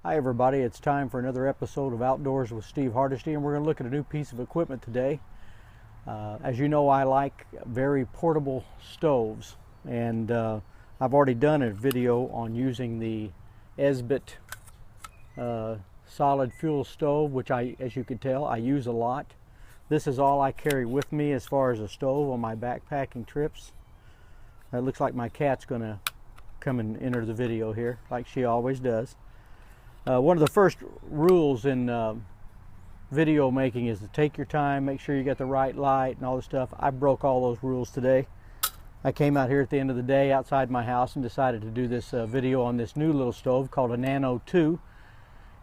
Hi everybody, it's time for another episode of Outdoors with Steve Hardesty, and we're going to look at a new piece of equipment today. As you know, I like very portable stoves, and I've already done a video on using the Esbit solid fuel stove, which as you can tell, I use a lot. This is all I carry with me as far as a stove on my backpacking trips. It looks like my cat's going to come and enter the video here, like she always does. One of the first rules in video making is to take your time, make sure you get the right light and all this stuff. I broke all those rules today. I came out here at the end of the day outside my house and decided to do this video on this new little stove called a Nano 2.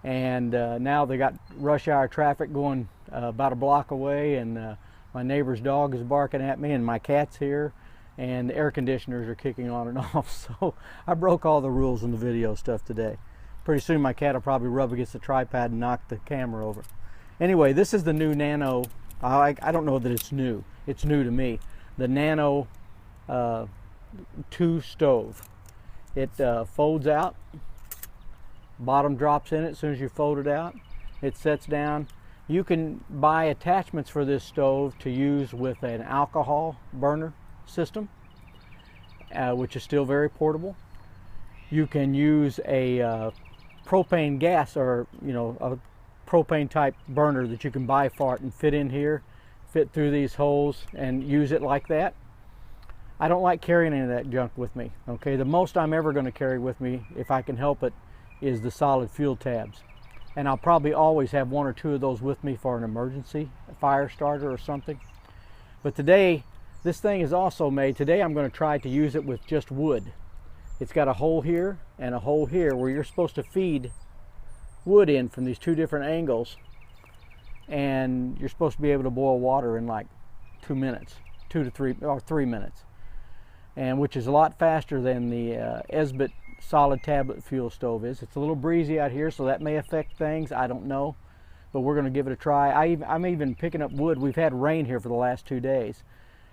And now they got rush hour traffic going about a block away, and my neighbor's dog is barking at me, and my cat's here, and the air conditioners are kicking on and off. So I broke all the rules in the video stuff today. Pretty soon my cat will probably rub against the tripod and knock the camera over. Anyway, this is the new Nano. I don't know that it's new. It's new to me. The Nano 2 stove. It folds out. Bottom drops in it as soon as you fold it out. It sets down. You can buy attachments for this stove to use with an alcohol burner system, which is still very portable. You can use a propane gas, or a propane type burner that you can buy for it and fit in here, fit through these holes and use it like that. I don't like carrying any of that junk with me. Okay, the most I'm ever going to carry with me, if I can help it, is the solid fuel tabs, and I'll probably always have one or two of those with me for an emergency, a fire starter or something. But today, this thing is also made, today I'm going to try to use it with just wood. It's got a hole here and a hole here where you're supposed to feed wood in from these two different angles, and you're supposed to be able to boil water in like 2 minutes, 2 to 3 or 3 minutes, and which is a lot faster than the Esbit solid tablet fuel stove is. It's a little breezy out here, so that may affect things. I don't know, but we're going to give it a try. I'm even picking up wood. We've had rain here for the last 2 days,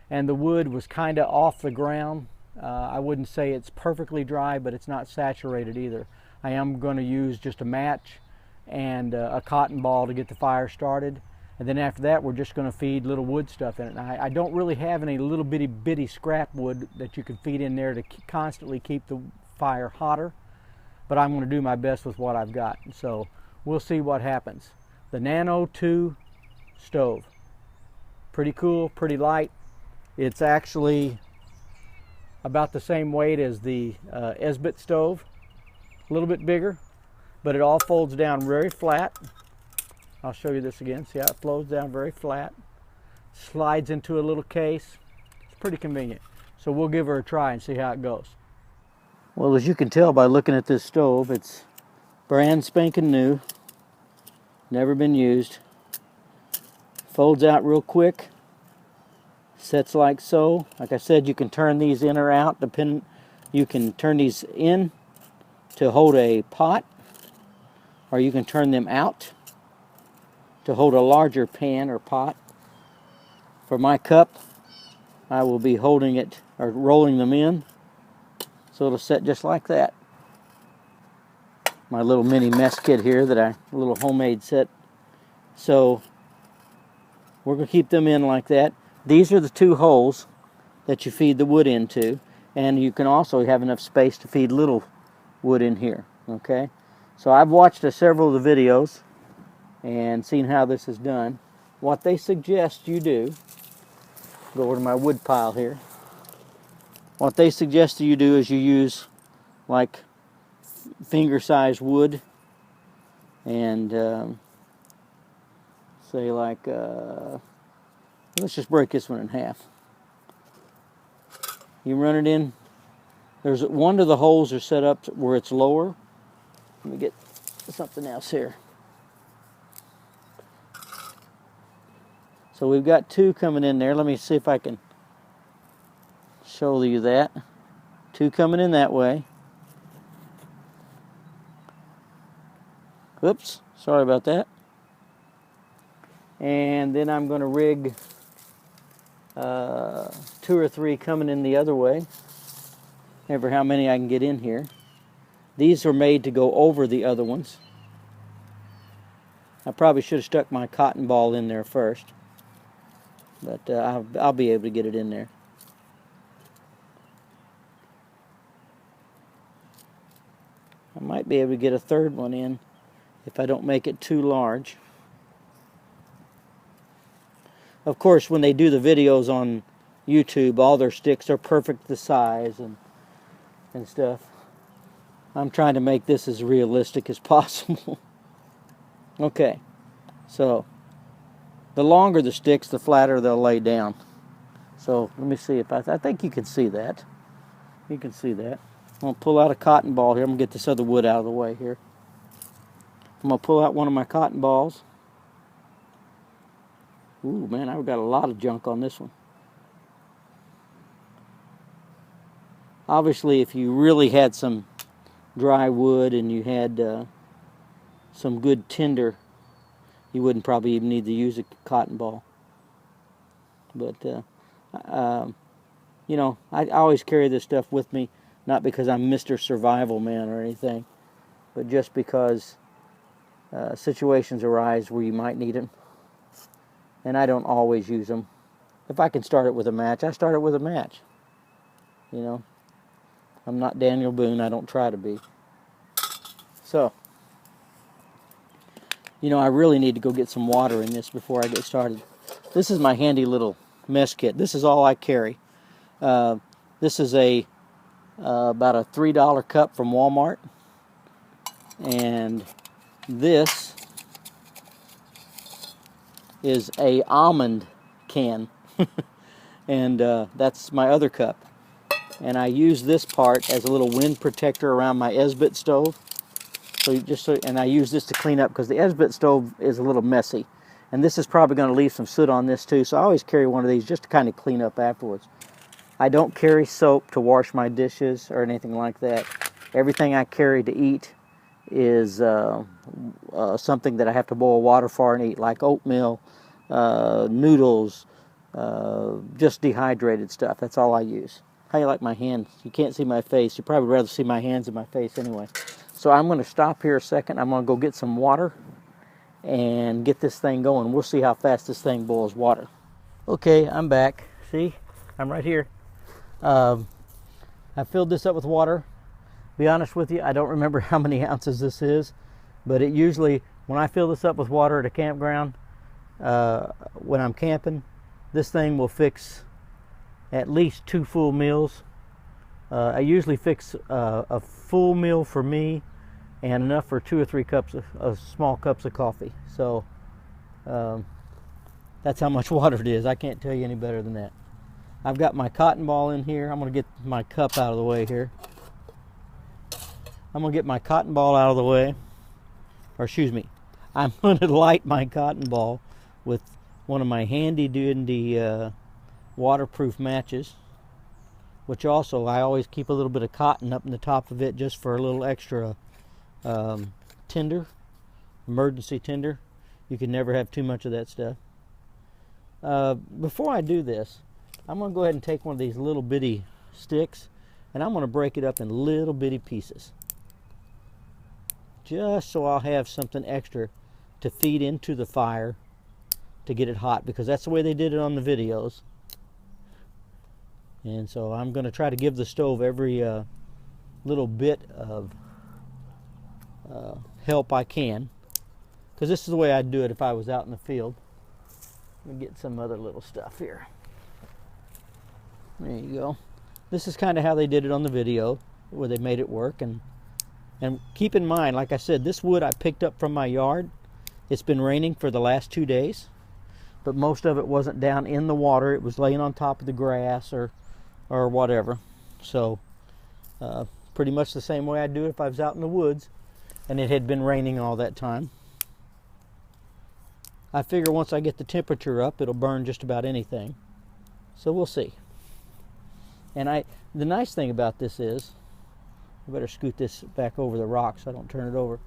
and the wood was kind of off the ground. I wouldn't say it's perfectly dry, but it's not saturated either. I am going to use just a match and a cotton ball to get the fire started, and then after that we're just going to feed little wood stuff in it. And I don't really have any little bitty scrap wood that you can feed in there to constantly keep the fire hotter, but I'm going to do my best with what I've got. So we'll see what happens. The Nano 2 stove, pretty cool, pretty light. It's actually about the same weight as the Esbit stove, a little bit bigger, but it all folds down very flat. I'll show you this again. See how it folds down very flat, slides into a little case. It's pretty convenient. So we'll give her a try and see how it goes. Well, as you can tell by looking at this stove, it's brand spanking new, never been used. Folds out real quick. Sets like so. Like I said, you can turn these in or out. You can turn these in to hold a pot, or you can turn them out to hold a larger pan or pot. For my cup, I will be holding it or rolling them in, so it'll set just like that. My little mini mess kit here a little homemade set. So we're going to keep them in like that. These are the two holes that you feed the wood into, and you can also have enough space to feed little wood in here. Okay, so I've watched several of the videos and seen how this is done. What they suggest you do, go over to my wood pile here. What they suggest you do is you use like finger-sized wood, and say like let's just break this one in half. You run it in. There's one of the holes are set up where it's lower. Let me get something else here. So we've got two coming in there. Let me see if I can show you that. Two coming in that way. Whoops, sorry about that. And then I'm going to rig 2 or 3 coming in the other way. Never how many I can get in here. These are made to go over the other ones. I probably should have stuck my cotton ball in there first, but I'll be able to get it in there. I might be able to get a third one in if I don't make it too large. Of course, when they do the videos on YouTube, all their sticks are perfect the size and stuff. I'm trying to make this as realistic as possible. Okay, so the longer the sticks, the flatter they'll lay down. So let me see if I think you can see that. You can see that. I'm going to pull out a cotton ball here. I'm going to get this other wood out of the way here. I'm going to pull out one of my cotton balls. Ooh, man, I've got a lot of junk on this one. Obviously, if you really had some dry wood and you had some good tinder, you wouldn't probably even need to use a cotton ball. But, you know, I always carry this stuff with me. Not because I'm Mr. Survival Man or anything, but just because situations arise where you might need them. And I don't always use them. If I can start it with a match, I start it with a match. You know, I'm not Daniel Boone. I don't try to be. So, you know, I really need to go get some water in this before I get started. This is my handy little mess kit. This is all I carry. This is about a $3 cup from Walmart, and this is a almond can, and that's my other cup. And I use this part as a little wind protector around my Esbit stove. And I use this to clean up because the Esbit stove is a little messy, and this is probably going to leave some soot on this too. So I always carry one of these just to kind of clean up afterwards. I don't carry soap to wash my dishes or anything like that. Everything I carry to eat is something that I have to boil water for and eat, like oatmeal, noodles, just dehydrated stuff. That's all I use. How you like my hands? You can't see my face. You'd probably rather see my hands than my face anyway. So I'm going to stop here a second. I'm going to go get some water and get this thing going. We'll see how fast this thing boils water. Okay, I'm back. See? I'm right here. I filled this up with water. Be honest with you, I don't remember how many ounces this is, but it usually, when I fill this up with water at a campground, when I'm camping, this thing will fix at least 2 full meals. I usually fix a full meal for me and enough for 2 or 3 cups of small cups of coffee. So that's how much water it is. I can't tell you any better than that. I've got my cotton ball in here. I'm going to get my cup out of the way here. I'm going to get my cotton ball out of the way. Or excuse me, I'm going to light my cotton ball with one of my handy-dandy waterproof matches, which also I always keep a little bit of cotton up in the top of it just for a little extra tinder, emergency tinder. You can never have too much of that stuff. Before I do this, I'm going to go ahead and take one of these little bitty sticks, and I'm going to break it up in little bitty pieces, just so I'll have something extra to feed into the fire to get it hot, because that's the way they did it on the videos. And so I'm going to try to give the stove every little bit of help I can, because this is the way I'd do it if I was out in the field. Let me get some other little stuff here. There you go. This is kind of how they did it on the video, where they made it work. And keep in mind, like I said, this wood I picked up from my yard. It's been raining for the last 2 days, but most of it wasn't down in the water. It was laying on top of the grass or whatever. So pretty much the same way I'd do it if I was out in the woods and it had been raining all that time. I figure once I get the temperature up, it'll burn just about anything. So we'll see. And the nice thing about this is, I better scoot this back over the rock so I don't turn it over,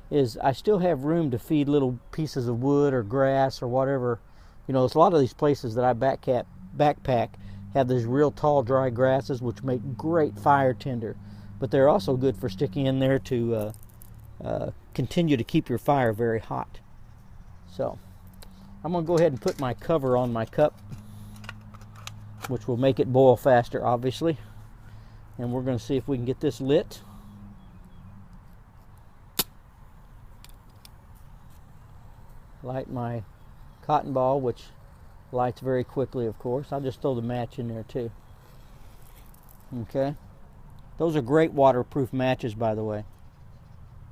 is I still have room to feed little pieces of wood or grass or whatever. You know, there's a lot of these places that I backpack have these real tall dry grasses which make great fire tinder, but they're also good for sticking in there to continue to keep your fire very hot. So I'm going to go ahead and put my cover on my cup, which will make it boil faster, obviously. And we're going to see if we can get this lit. Light my cotton ball, which lights very quickly, of course. I'll just throw the match in there too. Okay. Those are great waterproof matches, by the way.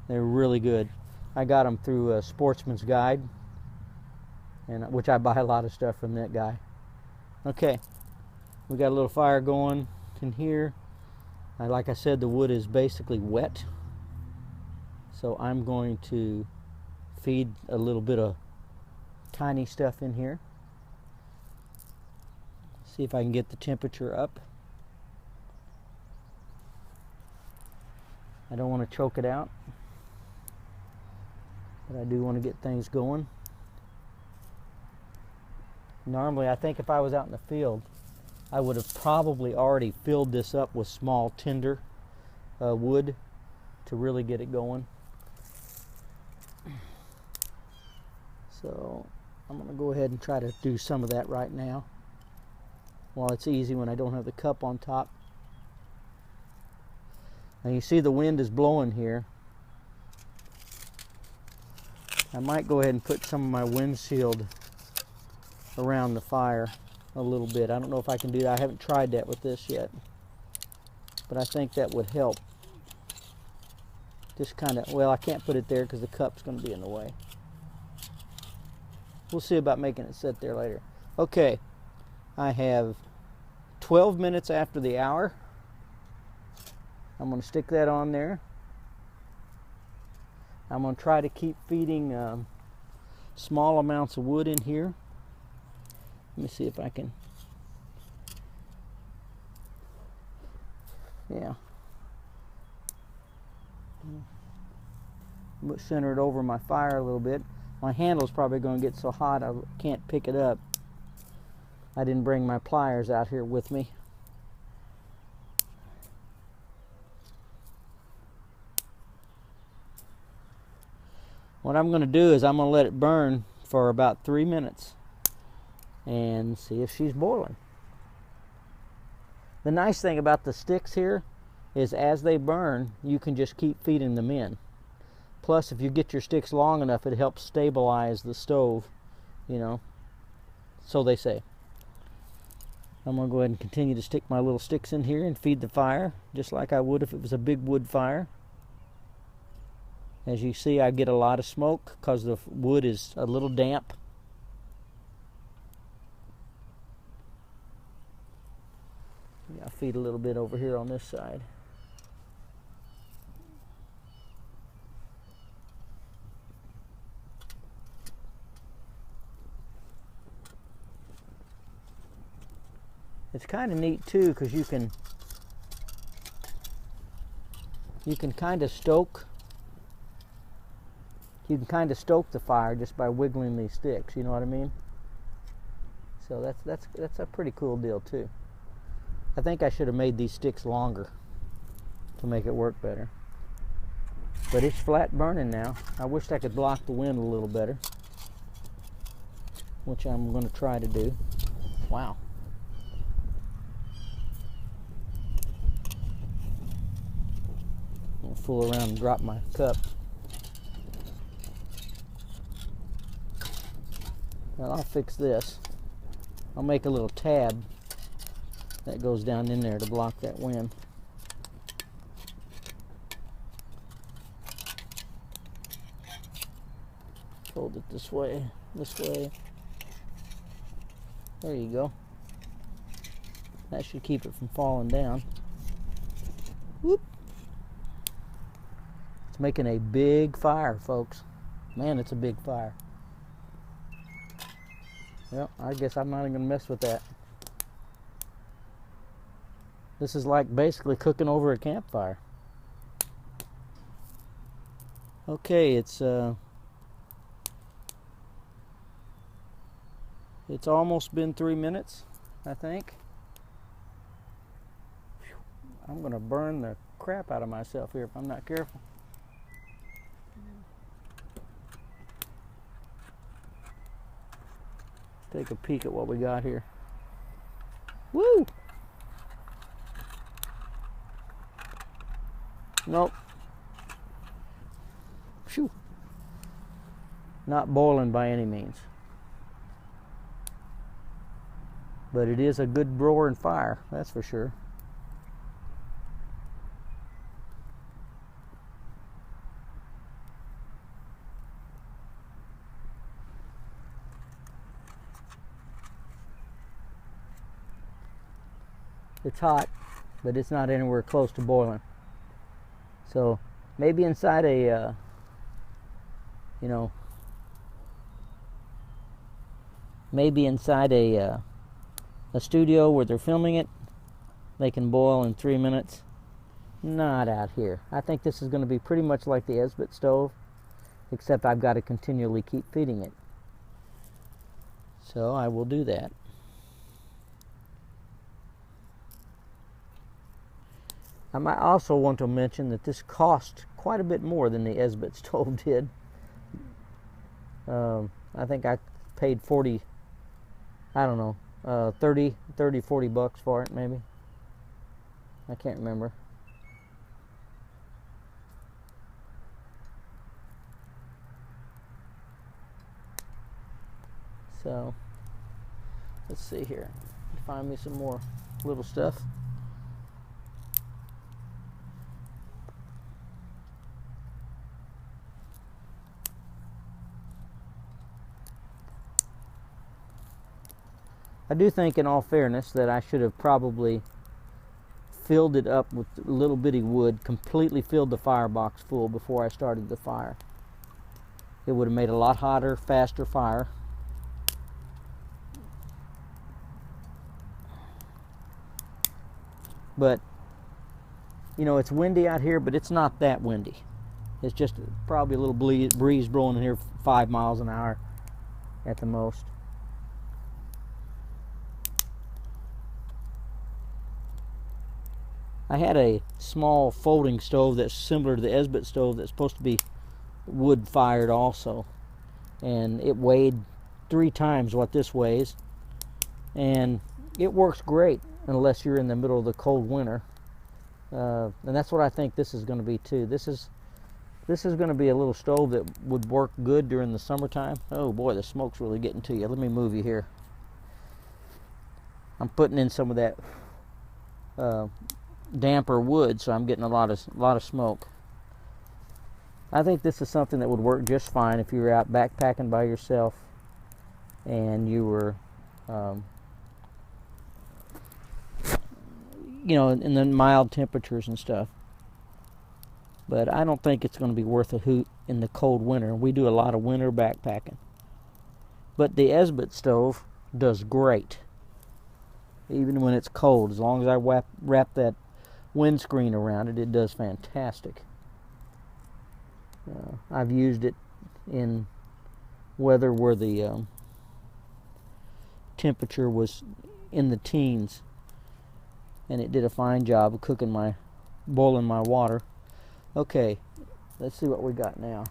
They're really good. I got them through a Sportsman's Guide, and which I buy a lot of stuff from that guy. Okay, we got a little fire going in here. Like I said, the wood is basically wet, so I'm going to feed a little bit of tiny stuff in here. See if I can get the temperature up. I don't want to choke it out, but I do want to get things going. Normally, I think if I was out in the field, I would have probably already filled this up with small tinder wood to really get it going. So I'm going to go ahead and try to do some of that right now, while it's easy when I don't have the cup on top. Now you see the wind is blowing here. I might go ahead and put some of my windshield around the fire a little bit. I don't know if I can do that. I haven't tried that with this yet, but I think that would help. Just kind of, well, I can't put it there because the cup's going to be in the way. We'll see about making it sit there later. Okay, I have 12 minutes after the hour. I'm going to stick that on there. I'm going to try to keep feeding small amounts of wood in here. Let me see if I can. Yeah. Center it over my fire a little bit. My handle's probably going to get so hot I can't pick it up. I didn't bring my pliers out here with me. What I'm going to do is I'm going to let it burn for about 3 minutes and see if she's boiling. The nice thing about the sticks here is as they burn, you can just keep feeding them in. Plus, if you get your sticks long enough, it helps stabilize the stove, you know, so they say. I'm going to go ahead and continue to stick my little sticks in here and feed the fire, just like I would if it was a big wood fire. As you see, I get a lot of smoke because the wood is a little damp. I'll feed a little bit over here on this side. It's kind of neat too because you can kind of stoke. You can kind of stoke the fire just by wiggling these sticks. You know what I mean? So that's a pretty cool deal too. I think I should have made these sticks longer to make it work better. But it's flat burning now. I wish I could block the wind a little better, which I'm going to try to do. Wow. I'll fool around and drop my cup. Well, I'll fix this. I'll make a little tab that goes down in there to block that wind. Fold it this way, this way. There you go. That should keep it from falling down. Whoop. It's making a big fire, folks. Man, it's a big fire. Well, I guess I'm not even going to mess with that. This is like basically cooking over a campfire. Okay, it's almost been 3 minutes, I think. I'm going to burn the crap out of myself here if I'm not careful. take a peek at what we got here. Woo! Nope. Phew. Not boiling by any means. But it is a good roaring fire, that's for sure. It's hot, but it's not anywhere close to boiling. So maybe inside a, maybe inside a studio where they're filming it, they can boil in 3 minutes. Not out here. I think this is going to be pretty much like the Esbit stove, except I've got to continually keep feeding it. So I will do that. I might also want to mention that this cost quite a bit more than the Esbit stove did. I think I paid 40, I don't know, 30, 40 bucks for it maybe. I can't remember. So, let's see here. Find me some more little stuff. I do think, in all fairness, that I should have probably filled it up with little bitty wood, completely filled the firebox full before I started the fire. It would have made a lot hotter, faster fire. But, it's windy out here, but it's not that windy. It's just probably a little breeze blowing in here 5 miles an hour at the most. I had a small folding stove that's similar to the Esbit stove that's supposed to be wood fired also, and it weighed 3 times what this weighs, and it works great unless you're in the middle of the cold winter, and that's what I think this is going to be too. This is going to be a little stove that would work good during the summertime. Oh boy, the smoke's really getting to you. Let me move you here. I'm putting in some of that damper wood, so I'm getting a lot of smoke. I think this is something that would work just fine if you were out backpacking by yourself and you were in the mild temperatures and stuff. But I don't think it's going to be worth a hoot in the cold winter. We do a lot of winter backpacking. But the Esbit stove does great even when it's cold. As long as I wrap that windscreen around it, it does fantastic. I've used it in weather where the temperature was in the teens, and it did a fine job of boiling my water. Okay, let's see what we got now.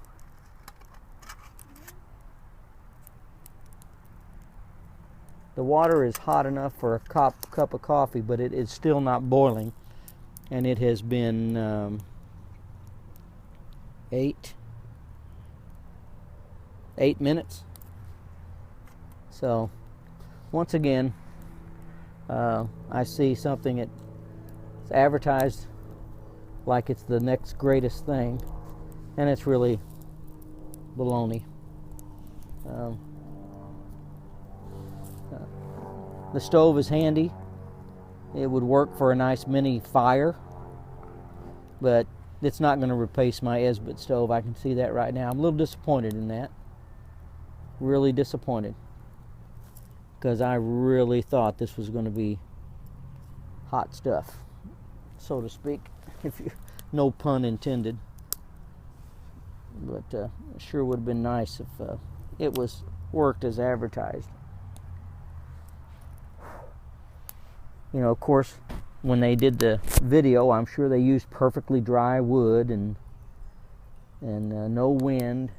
The water is hot enough for a cup of coffee, but it is still not boiling. And it has been 8 minutes. So, once again, I see something that's advertised like it's the next greatest thing, and it's really baloney. The stove is handy. It would work for a nice mini fire, but it's not going to replace my Esbit stove. I can see that right now. I'm a little disappointed in that. Really disappointed, because I really thought this was going to be hot stuff, so to speak, no pun intended. But it sure would have been nice if it was worked as advertised. Of course, when they did the video, I'm sure they used perfectly dry wood and no wind.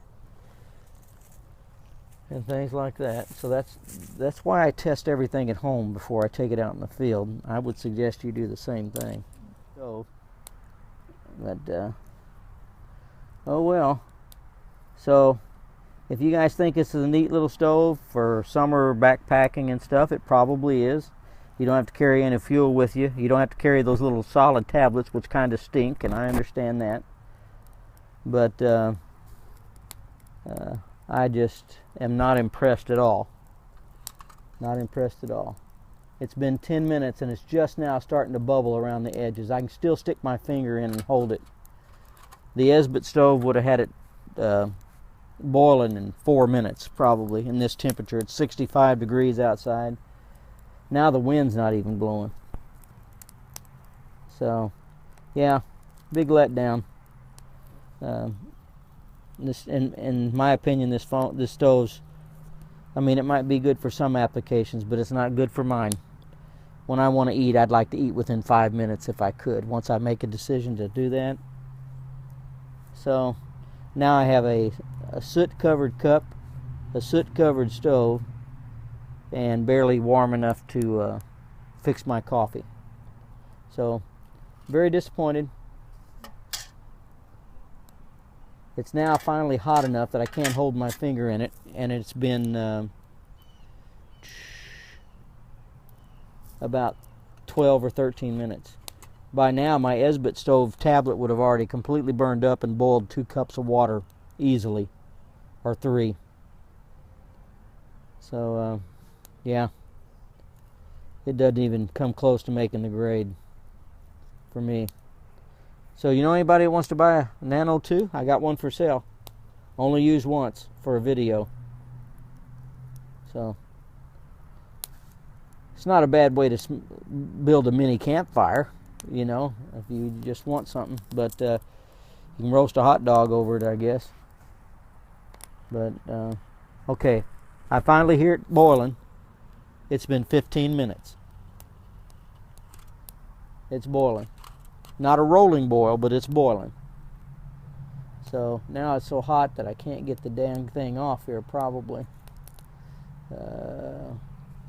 and things like that. So that's why I test everything at home before I take it out in the field. I would suggest you do the same thing. So, but oh well. So if you guys think this is a neat little stove for summer backpacking and stuff, it probably is. You don't have to carry any fuel with you. You don't have to carry those little solid tablets, which kind of stink, and I understand that. But I just am not impressed at all. Not impressed at all. It's been 10 minutes and it's just now starting to bubble around the edges. I can still stick my finger in and hold it. The Esbit stove would have had it boiling in 4 minutes probably in this temperature. It's 65 degrees outside. Now the wind's not even blowing. So yeah, big letdown. This, in my opinion, this stove's, I mean, it might be good for some applications, but it's not good for mine. When I want to eat, I'd like to eat within 5 minutes if I could, once I make a decision to do that. So now I have a soot-covered cup, a soot-covered stove, and barely warm enough to fix my coffee. So, very disappointed. It's now finally hot enough that I can't hold my finger in it, and it's been about 12 or 13 minutes. By now, my Esbit stove tablet would have already completely burned up and boiled 2 cups of water easily, or 3. So, yeah, it doesn't even come close to making the grade for me. So you know anybody that wants to buy a Nano 2? I got one for sale. Only used once for a video. So it's not a bad way to build a mini campfire, you know, if you just want something. But you can roast a hot dog over it, I guess. But okay, I finally hear it boiling. It's been 15 minutes. It's boiling. Not a rolling boil, but it's boiling. So now it's so hot that I can't get the dang thing off here probably.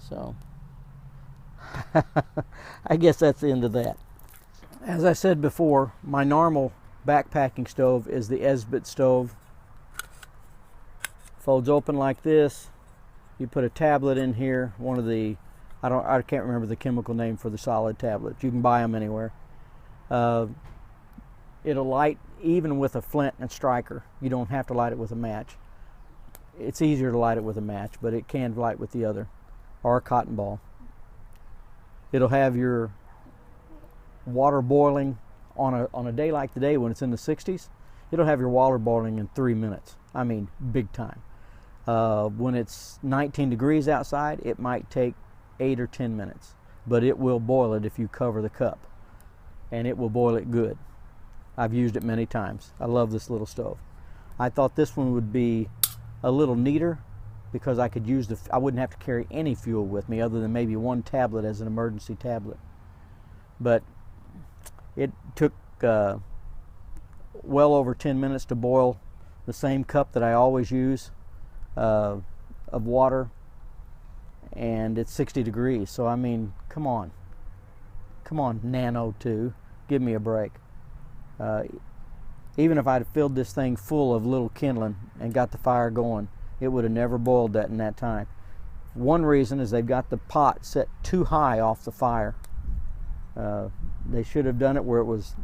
So I guess that's the end of that. As I said before, my normal backpacking stove is the Esbit stove. Folds open like this. You put a tablet in here, one of the, I can't remember the chemical name for the solid tablet. You can buy them anywhere. It'll light even with a flint and striker. You don't have to light it with a match. It's easier to light it with a match, but it can light with the other, or a cotton ball. It'll have your water boiling on a day like today when it's in the 60s. It'll have your water boiling in 3 minutes. I mean, big time. When it's 19 degrees outside, it might take 8 or 10 minutes, but it will boil it if you cover the cup. And it will boil it good. I've used it many times. I love this little stove. I thought this one would be a little neater because I could use I wouldn't have to carry any fuel with me other than maybe one tablet as an emergency tablet. But it took well over 10 minutes to boil the same cup that I always use of water, and it's 60 degrees. So I mean, come on. Come on, Nano 2, give me a break. Even if I'd filled this thing full of little kindling and got the fire going, it would have never boiled that in that time. One reason is they've got the pot set too high off the fire. They should have done it where it was,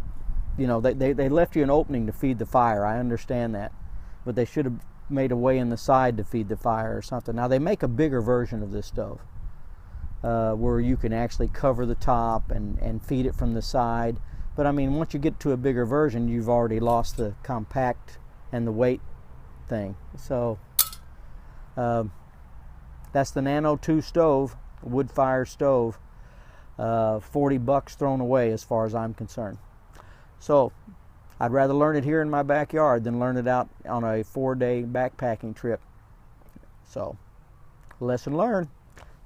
you know, they left you an opening to feed the fire. I understand that. But they should have made a way in the side to feed the fire or something. Now they make a bigger version of this stove. Where you can actually cover the top and feed it from the side. But I mean, once you get to a bigger version, you've already lost the compact and the weight thing. So that's the Nano 2 stove, wood fire stove. 40 bucks thrown away as far as I'm concerned. So I'd rather learn it here in my backyard than learn it out on a 4-day backpacking trip. So lesson learned.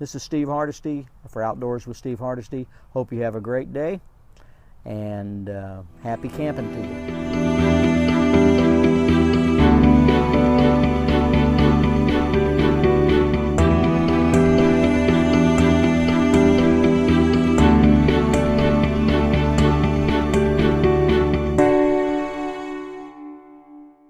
This is Steve Hardesty for Outdoors with Steve Hardesty. Hope you have a great day, and happy camping to you.